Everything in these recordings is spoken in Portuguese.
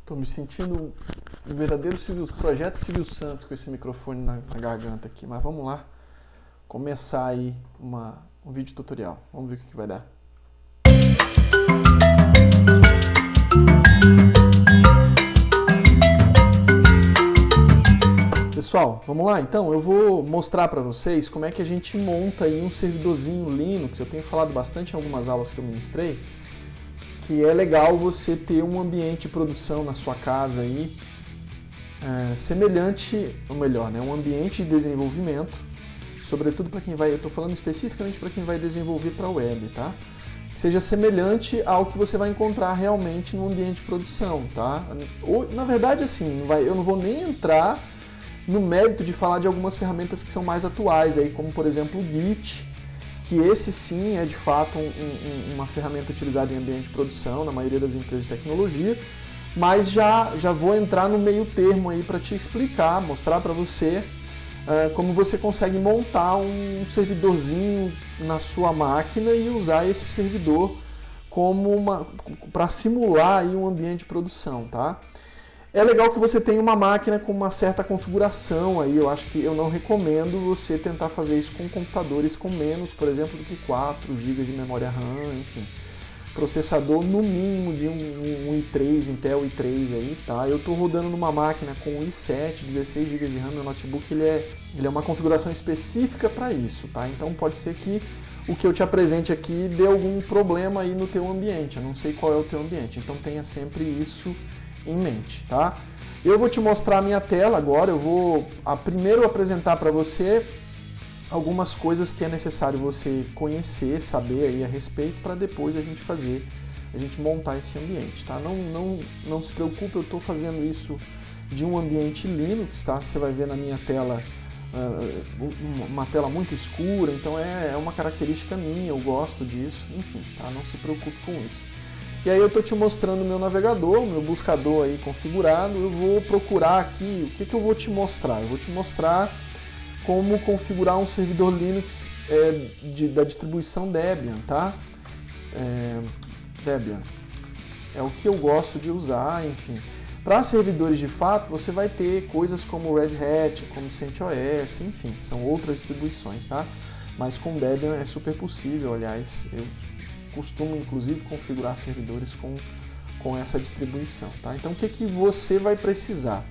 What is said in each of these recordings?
Tô me sentindo um verdadeiro projeto Silvio Santos com esse microfone na garganta aqui, mas vamos lá começar aí um vídeo tutorial. Vamos ver o que vai dar. Pessoal, vamos lá então, eu vou mostrar para vocês como é que a gente monta aí um servidorzinho Linux. Eu tenho falado bastante em algumas aulas que eu ministrei, que é legal você ter um ambiente de produção na sua casa aí, semelhante, ou melhor, né, um ambiente de desenvolvimento, sobretudo para quem vai, eu estou falando especificamente para quem vai desenvolver para a web, tá? Que seja semelhante ao que você vai encontrar realmente no ambiente de produção, tá? Ou, na verdade, assim, eu não vou nem entrar no mérito de falar de algumas ferramentas que são mais atuais, aí, como por exemplo o Git, que esse sim é de fato uma ferramenta utilizada em ambiente de produção na maioria das empresas de tecnologia, mas já vou entrar no meio termo aí para te explicar, mostrar para você como você consegue montar um servidorzinho na sua máquina e usar esse servidor como para simular aí um ambiente de produção, tá? É legal que você tenha uma máquina com uma certa configuração aí, eu acho que eu não recomendo você tentar fazer isso com computadores com menos, por exemplo, do que 4 GB de memória RAM, enfim. Processador no mínimo de um i3, Intel i3 aí, tá? Eu estou rodando numa máquina com um i7, 16 GB de RAM, meu notebook ele é uma configuração específica para isso, tá? Então pode ser que o que eu te apresente aqui dê algum problema aí no teu ambiente, eu não sei qual é o teu ambiente, então tenha sempre isso em mente, tá? Eu vou te mostrar a minha tela agora, eu vou primeiro apresentar para você algumas coisas que é necessário você conhecer, saber aí a respeito, para depois a gente montar esse ambiente, tá? Não se preocupe, eu estou fazendo isso de um ambiente Linux, tá? Você vai ver na minha tela uma tela muito escura, então é uma característica minha, eu gosto disso, enfim, tá? Não se preocupe com isso. E aí eu estou te mostrando o meu navegador, o meu buscador aí configurado. Eu vou procurar aqui, o que eu vou te mostrar? Eu vou te mostrar como configurar um servidor Linux da distribuição Debian, tá? Debian é o que eu gosto de usar, enfim. Para servidores de fato, você vai ter coisas como Red Hat, como CentOS, enfim, são outras distribuições, tá? Mas com Debian é super possível, aliás, eu costumo inclusive configurar servidores com essa distribuição, tá? Então o que você vai precisar?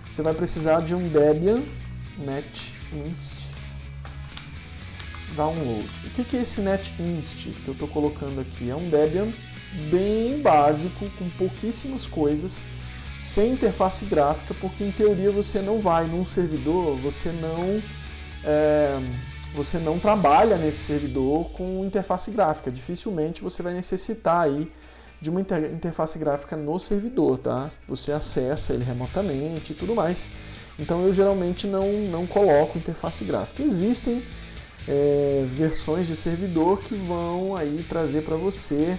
Você vai precisar de um Debian NetInst Download. O que é esse NetInst que eu estou colocando aqui? É um Debian bem básico, com pouquíssimas coisas, sem interface gráfica, porque em teoria você não vai num servidor, você não trabalha nesse servidor com interface gráfica. Dificilmente você vai necessitar aí de uma interface gráfica no servidor, tá? Você acessa ele remotamente e tudo mais. Então eu geralmente não coloco interface gráfica. Existem versões de servidor que vão aí trazer para você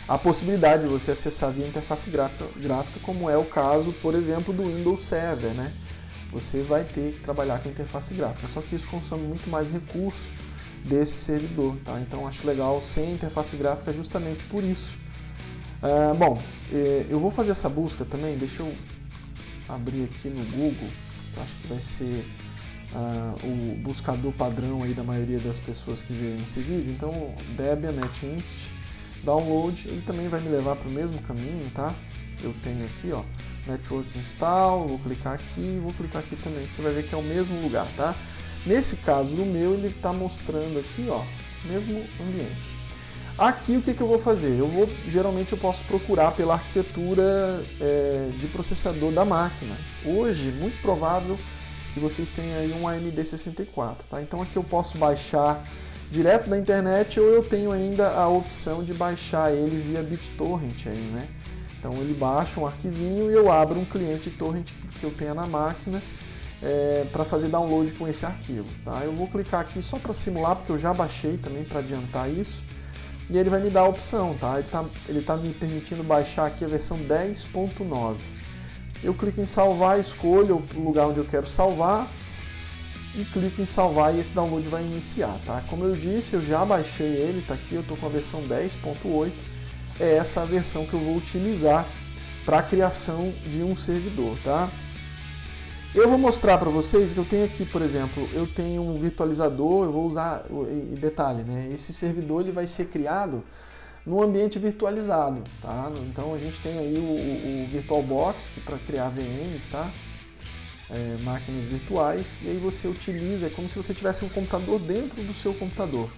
a possibilidade de você acessar via interface gráfica, como é o caso, por exemplo, do Windows Server, né? Você vai ter que trabalhar com interface gráfica, só que isso consome muito mais recurso desse servidor, tá? Então acho legal sem interface gráfica justamente por isso. Bom, eu vou fazer essa busca também, deixa eu abrir aqui no Google, que eu acho que vai ser o buscador padrão aí da maioria das pessoas que verem esse vídeo. Então Debian NetInst Download, ele também vai me levar para o mesmo caminho, tá? Eu tenho aqui, ó, Network Install, vou clicar aqui também, você vai ver que é o mesmo lugar, tá? Nesse caso do meu, ele está mostrando aqui, ó, mesmo ambiente. Aqui o que eu vou fazer? Geralmente eu posso procurar pela arquitetura de processador da máquina. Hoje, muito provável que vocês tenham aí um AMD64, tá? Então aqui eu posso baixar direto da internet, ou eu tenho ainda a opção de baixar ele via BitTorrent aí, né? Então ele baixa um arquivinho e eu abro um cliente torrent que eu tenha na máquina para fazer download com esse arquivo, tá? Eu vou clicar aqui só para simular, porque eu já baixei também para adiantar isso, e ele vai me dar a opção, tá? Ele tá me permitindo baixar aqui a versão 10.9. Eu clico em salvar, escolho o lugar onde eu quero salvar e clico em salvar e esse download vai iniciar, tá? Como eu disse, eu já baixei ele, tá aqui, eu estou com a versão 10.8, é essa a versão que eu vou utilizar para a criação de um servidor, tá? Eu vou mostrar para vocês que eu tenho aqui, por exemplo, eu tenho um virtualizador, eu vou usar, e detalhe, né? Esse servidor ele vai ser criado no ambiente virtualizado, tá? Então a gente tem aí o VirtualBox para criar VMs, tá? Máquinas virtuais, e aí você utiliza, é como se você tivesse um computador dentro do seu computador.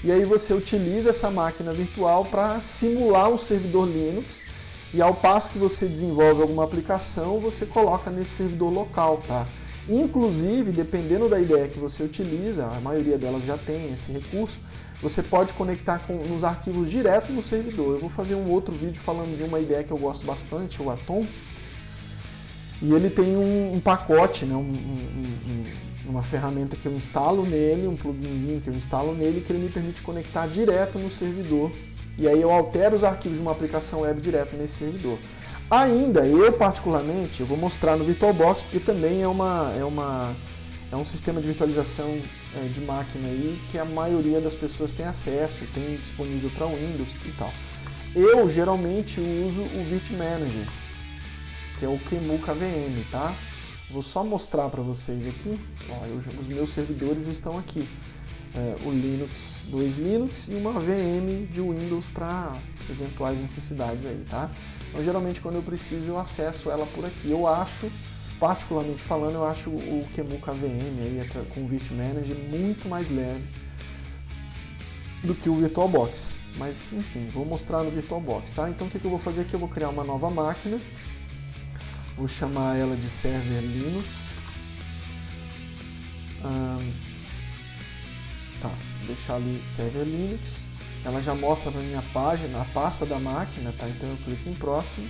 E aí você utiliza essa máquina virtual para simular um servidor Linux, e ao passo que você desenvolve alguma aplicação, você coloca nesse servidor local, tá? Inclusive, dependendo da ideia que você utiliza, a maioria delas já tem esse recurso, você pode conectar nos arquivos direto no servidor. Eu vou fazer um outro vídeo falando de uma ideia que eu gosto bastante, o Atom, e ele tem um pacote, né, uma ferramenta que eu instalo nele, um pluginzinho que eu instalo nele, que ele me permite conectar direto no servidor. E aí eu altero os arquivos de uma aplicação web direto nesse servidor. Ainda, eu particularmente, eu vou mostrar no VirtualBox, porque também é um sistema de virtualização de máquina aí que a maioria das pessoas tem acesso, tem disponível para Windows e tal. Eu geralmente uso o VirtManager, que é o QEMU KVM, tá? Vou só mostrar para vocês aqui. Ó, os meus servidores estão aqui. O Linux, 2 Linux e uma VM de Windows para eventuais necessidades aí, tá? Então, geralmente, quando eu preciso, eu acesso ela por aqui. Eu acho, particularmente falando, eu acho o QEMU KVM aí, com o VirtManager muito mais leve do que o VirtualBox. Mas, enfim, vou mostrar no VirtualBox, tá? Então, o que eu vou fazer aqui? Eu vou criar uma nova máquina. Vou chamar ela de Server Linux. Tá, vou deixar ali Server Linux. Ela já mostra para minha página, a pasta da máquina, tá? Então eu clico em próximo.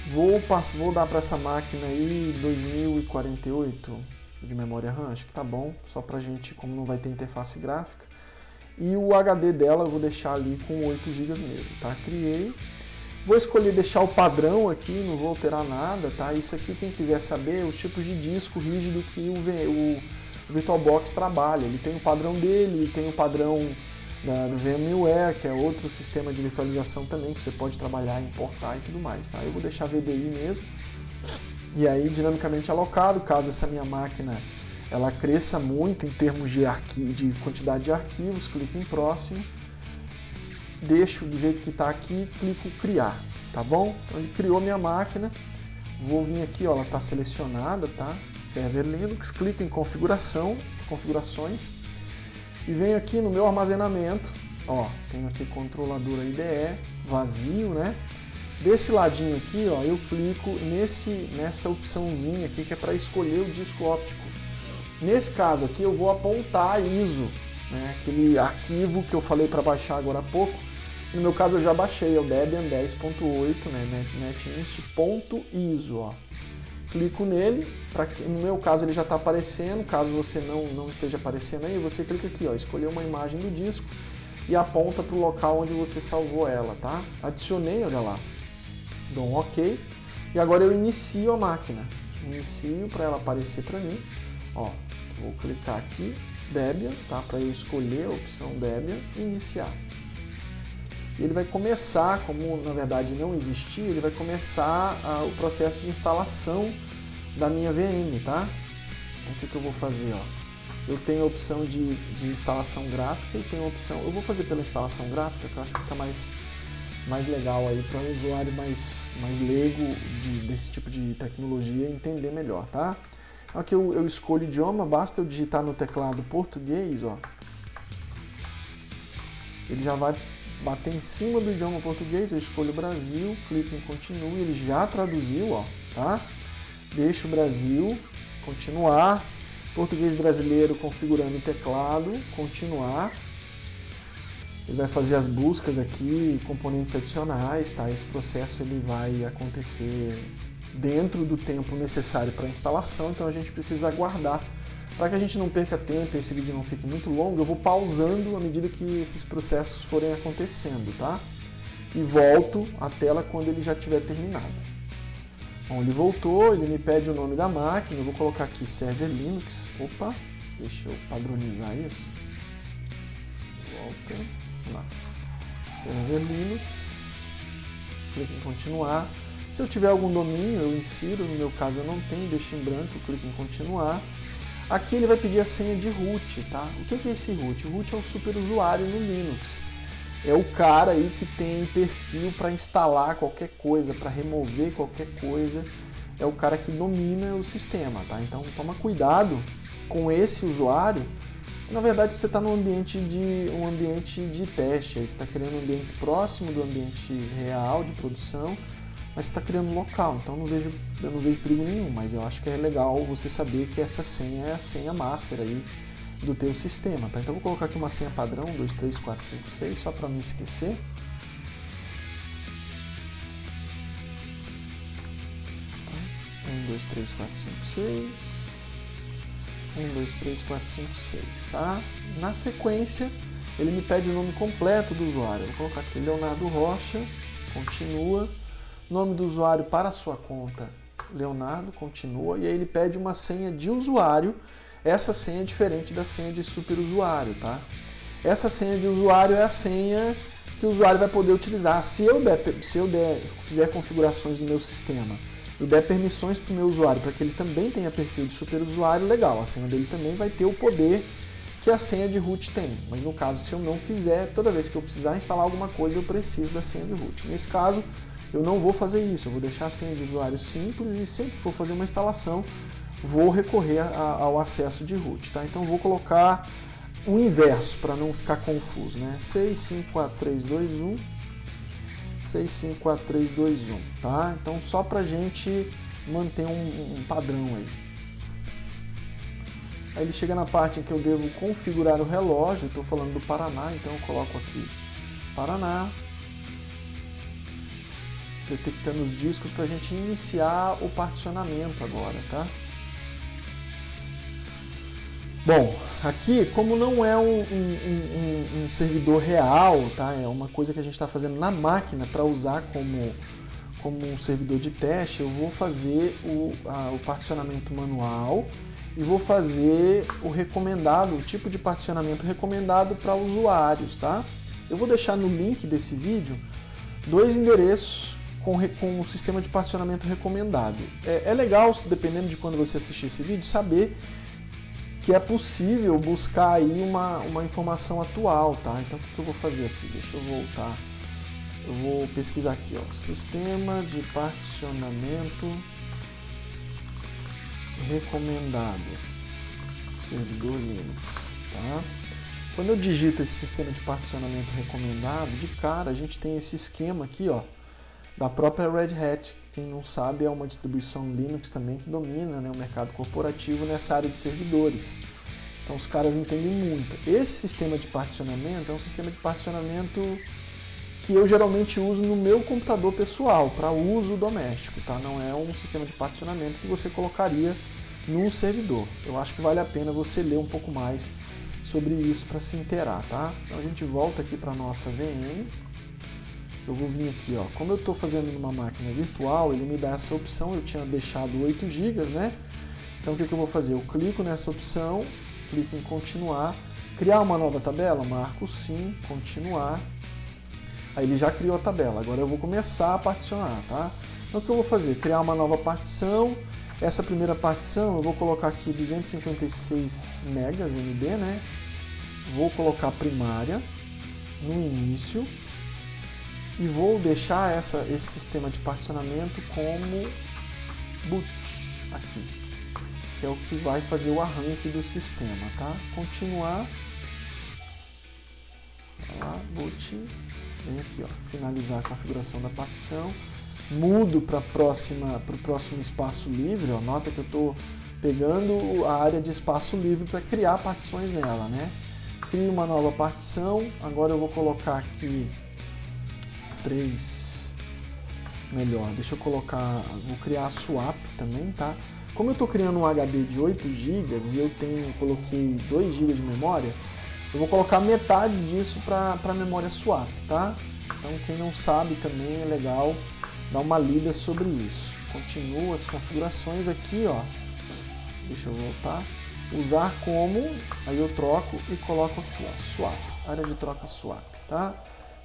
Vou dar para essa máquina aí 2048 de memória RAM, acho que tá bom, só pra gente, como não vai ter interface gráfica. E o HD dela eu vou deixar ali com 8 GB mesmo, tá? Criei. Vou escolher deixar o padrão aqui, não vou alterar nada, tá? Isso aqui, quem quiser saber, é o tipo de disco rígido que o VirtualBox trabalha. Ele tem o padrão dele, ele tem o padrão do VMware, que é outro sistema de virtualização também, que você pode trabalhar, importar e tudo mais, tá? Eu vou deixar VDI mesmo. E aí, dinamicamente alocado, caso essa minha máquina ela cresça muito em termos de quantidade de arquivos, clico em próximo. Deixo do jeito que está aqui, clico criar, tá bom? Então ele criou minha máquina, vou vir aqui, ó, ela está selecionada, tá? Server Linux, clico em configurações e venho aqui no meu armazenamento, ó, tenho aqui controlador IDE, vazio, né? Desse ladinho aqui, ó, eu clico nessa opçãozinha aqui que é para escolher o disco óptico. Nesse caso aqui eu vou apontar a ISO, né? Aquele arquivo que eu falei para baixar agora há pouco. No meu caso eu já baixei, é o Debian 10.8, né, netinst.iso, ó. Clico nele, no meu caso ele já está aparecendo, caso você não esteja aparecendo aí, você clica aqui, ó, escolher uma imagem do disco e aponta para o local onde você salvou ela, tá? Adicionei, olha lá, dou um OK, e agora eu inicio a máquina, inicio para ela aparecer para mim, ó, vou clicar aqui, Debian, tá? Para eu escolher a opção Debian e iniciar. Ele vai começar, como na verdade não existia, ele vai começar o processo de instalação da minha VM, tá? Então, o que eu vou fazer, ó? Eu tenho a opção de instalação gráfica e tenho a opção... Eu vou fazer pela instalação gráfica, que eu acho que fica mais legal aí para um usuário mais leigo desse tipo de tecnologia entender melhor, tá? Aqui eu escolho o idioma, basta eu digitar no teclado português, ó. Ele já vai bater em cima do idioma português, eu escolho Brasil, clico em continue, ele já traduziu, ó, tá? Deixo o Brasil, continuar, português brasileiro configurando o teclado, continuar. Ele vai fazer as buscas aqui, componentes adicionais, tá? Esse processo ele vai acontecer dentro do tempo necessário para a instalação, então a gente precisa aguardar. Para que a gente não perca tempo e esse vídeo não fique muito longo, eu vou pausando à medida que esses processos forem acontecendo, tá? E volto à tela quando ele já tiver terminado. Bom, ele voltou, ele me pede o nome da máquina, eu vou colocar aqui Server Linux. Opa, deixa eu padronizar isso. Volta, lá. Server Linux. clico em continuar. Se eu tiver algum domínio, eu insiro, no meu caso eu não tenho, deixo em branco, clico em continuar. Aqui ele vai pedir a senha de root, tá? O que é esse root? O root é um super usuário no Linux. É o cara aí que tem perfil para instalar qualquer coisa, para remover qualquer coisa. É o cara que domina o sistema, tá? Então toma cuidado com esse usuário. Na verdade você está num ambiente de teste, você está criando um ambiente próximo do ambiente real de produção, mas está criando um local, então eu não vejo perigo nenhum, mas eu acho que é legal você saber que essa senha é a senha master aí do teu sistema, tá? Então eu vou colocar aqui uma senha padrão, 23456, só para não esquecer. Tá? 1, 2, 3, 4, 5, 6. 1, 2, 3, 4, 5, 6, tá? Na sequência, ele me pede o nome completo do usuário. Eu vou colocar aqui Leonardo Rocha, continua. Nome do usuário para a sua conta, Leonardo, continua. E aí ele pede uma senha de usuário. Essa senha é diferente da senha de superusuário, tá? Essa senha de usuário é a senha que o usuário vai poder utilizar. Se eu fizer configurações no meu sistema e der permissões para o meu usuário para que ele também tenha perfil de superusuário, legal, a senha dele também vai ter o poder que a senha de root tem. Mas no caso, se eu não fizer, toda vez que eu precisar instalar alguma coisa, eu preciso da senha de root. Nesse caso, eu não vou fazer isso, eu vou deixar a senha de usuário simples e sempre que for fazer uma instalação, vou recorrer ao acesso de root, tá? Então vou colocar o inverso para não ficar confuso, né? 654321 654321, tá? Então só para a gente manter um padrão aí. Aí ele chega na parte em que eu devo configurar o relógio, estou falando do Paraná, então eu coloco aqui Paraná, detectando os discos para a gente iniciar o particionamento agora, tá? Bom, aqui, como não é um servidor real, tá? É uma coisa que a gente está fazendo na máquina para usar como um servidor de teste, eu vou fazer o particionamento manual e vou fazer o recomendado, o tipo de particionamento recomendado para usuários, tá? Eu vou deixar no link desse vídeo 2 endereços com o sistema de particionamento recomendado. É legal, dependendo de quando você assistir esse vídeo, saber que é possível buscar aí uma informação atual, tá? Então o que eu vou fazer aqui? Deixa eu voltar. Eu vou pesquisar aqui, ó, sistema de particionamento recomendado, servidor Linux, tá? Quando eu digito esse sistema de particionamento recomendado, de cara a gente tem esse esquema aqui, ó, da própria Red Hat. Quem não sabe, é uma distribuição Linux também que domina, né, o mercado corporativo nessa área de servidores. Então os caras entendem muito. Esse sistema de particionamento é um sistema de particionamento que eu geralmente uso no meu computador pessoal, para uso doméstico, tá? Não é um sistema de particionamento que você colocaria num servidor. Eu acho que vale a pena você ler um pouco mais sobre isso para se inteirar, tá? Então a gente volta aqui para a nossa VM. Eu vou vir aqui, ó. Como eu estou fazendo numa máquina virtual, ele me dá essa opção. Eu tinha deixado 8 GB, né? Então o que eu vou fazer? Eu clico nessa opção, clico em continuar, criar uma nova tabela, marco sim, continuar. Aí ele já criou a tabela. Agora eu vou começar a particionar, tá? Então o que eu vou fazer? Criar uma nova partição. Essa primeira partição eu vou colocar aqui 256 MB, né? Vou colocar primária no início. E vou deixar esse sistema de particionamento como boot aqui, que é o que vai fazer o arranque do sistema, tá? Continuar, lá, boot, vem aqui, ó, finalizar a configuração da partição, mudo para o próximo espaço livre, ó, nota que eu estou pegando a área de espaço livre para criar partições nela, né? Crio uma nova partição, agora eu vou colocar aqui 3, melhor, deixa eu colocar, vou criar a swap também, tá? Como eu estou criando um HD de 8 GB e eu coloquei 2 GB de memória, eu vou colocar metade disso para memória swap, tá? Então quem não sabe também é legal dar uma lida sobre isso. Continua as configurações aqui, ó, deixa eu voltar, usar como, aí eu troco e coloco aqui, ó, swap, área de troca swap, tá?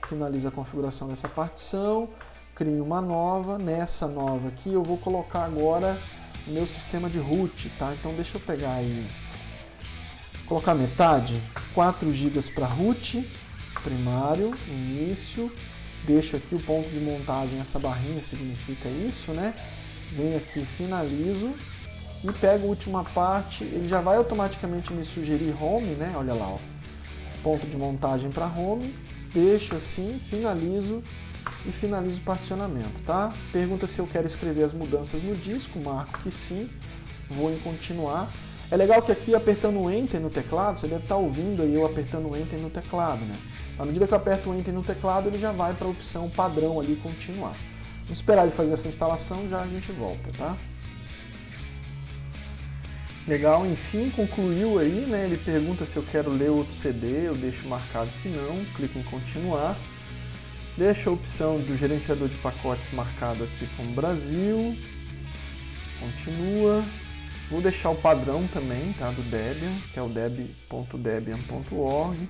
Finalizo a configuração dessa partição, crio uma nova. Nessa nova aqui eu vou colocar agora o meu sistema de root, tá? Então deixa eu pegar aí, colocar metade, 4 GB para root, primário, início, deixo aqui o ponto de montagem, essa barrinha significa isso, né? Venho aqui, finalizo e pego a última parte, ele já vai automaticamente me sugerir home, né? Olha lá, ó. Ponto de montagem para home, deixo assim, finalizo e finalizo o particionamento, tá? Pergunta se eu quero escrever as mudanças no disco, marco que sim, vou em continuar. É legal que aqui apertando o Enter no teclado, você deve estar ouvindo aí eu apertando o Enter no teclado, né? À medida que eu aperto o Enter no teclado, ele já vai para a opção padrão ali, continuar. Vamos esperar ele fazer essa instalação, já a gente volta, tá? Legal, enfim, concluiu aí, né? Ele pergunta se eu quero ler outro CD, eu deixo marcado que não, clico em continuar. Deixo a opção do gerenciador de pacotes marcado aqui como Brasil, continua. Vou deixar o padrão também, tá? Do Debian, que é o deb.debian.org.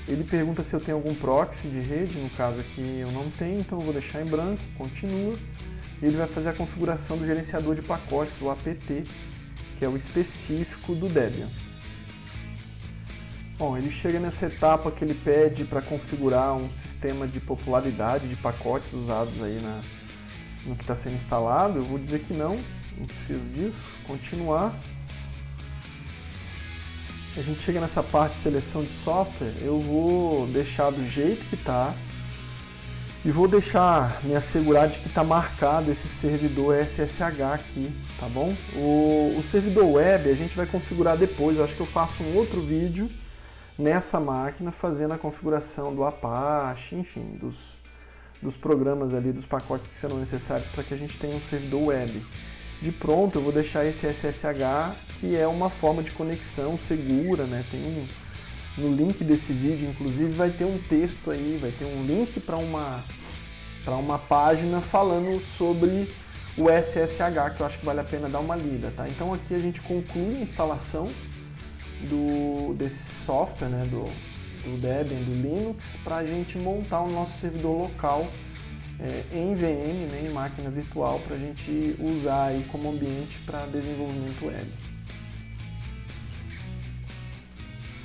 Ele pergunta se eu tenho algum proxy de rede, no caso aqui eu não tenho, então eu vou deixar em branco, continua. Ele vai fazer a configuração do gerenciador de pacotes, o apt, que é o específico do Debian. Bom, ele chega nessa etapa que ele pede para configurar um sistema de popularidade de pacotes usados aí no que está sendo instalado. Eu vou dizer que não preciso disso, continuar. A gente chega nessa parte de seleção de software, eu vou deixar do jeito que está e vou me assegurar de que está marcado esse servidor SSH aqui, tá bom? O servidor web a gente vai configurar depois, eu acho que eu faço um outro vídeo nessa máquina fazendo a configuração do Apache, enfim, dos programas ali, dos pacotes que serão necessários para que a gente tenha um servidor web. De pronto eu vou deixar esse SSH, que é uma forma de conexão segura, né? Tem no link desse vídeo, inclusive, vai ter um texto aí, vai ter um link para uma página falando sobre o SSH, que eu acho que vale a pena dar uma lida, tá? Então aqui a gente conclui a instalação desse software, né, do Debian, do Linux, para a gente montar o nosso servidor local em VM, né, em máquina virtual, para a gente usar aí como ambiente para desenvolvimento web.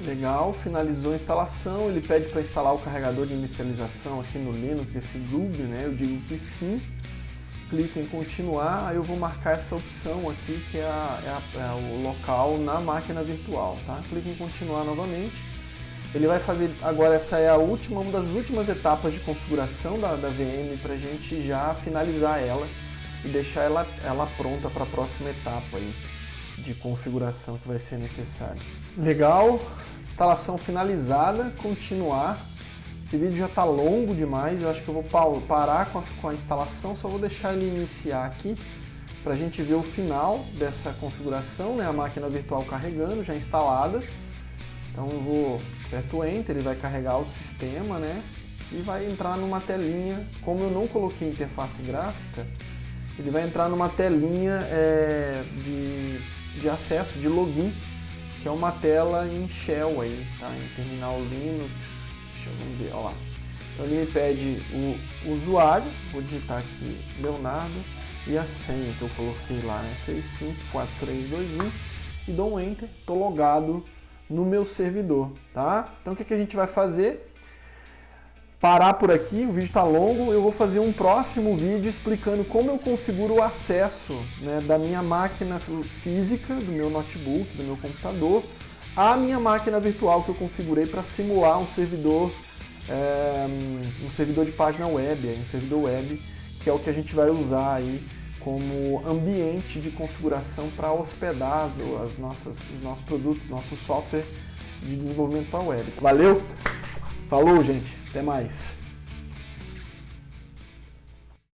Legal, finalizou a instalação, ele pede para instalar o carregador de inicialização aqui no Linux, esse Groovy, né, eu digo que sim, clico em continuar, aí eu vou marcar essa opção aqui que é o local na máquina virtual, tá? Clico em continuar novamente. Ele vai fazer, agora essa é uma das últimas etapas de configuração da VM para a gente já finalizar ela e deixar ela pronta para a próxima etapa aí de configuração que vai ser necessária. Legal, instalação finalizada, continuar. Esse vídeo já está longo demais, eu acho que eu vou parar com a instalação, só vou deixar ele iniciar aqui para a gente ver o final dessa configuração, né? A máquina virtual carregando, já instalada. Então eu aperto Enter, ele vai carregar o sistema, né? E vai entrar numa telinha, como eu não coloquei interface gráfica, ele vai entrar numa telinha de acesso, de login, que é uma tela em Shell aí, tá? Em terminal Linux. Vamos ver, ó lá. Então ele me pede o usuário, vou digitar aqui Leonardo e a senha que eu coloquei lá, né? 654321 e dou um Enter, estou logado no meu servidor, tá? Então o que a gente vai fazer? Parar por aqui, o vídeo está longo, eu vou fazer um próximo vídeo explicando como eu configuro o acesso, né, da minha máquina física, do meu notebook, do meu computador, a minha máquina virtual que eu configurei para simular um servidor de página web, um servidor web, que é o que a gente vai usar aí como ambiente de configuração para hospedar os nossos produtos, nosso software de desenvolvimento para web. Valeu? Falou, gente. Até mais.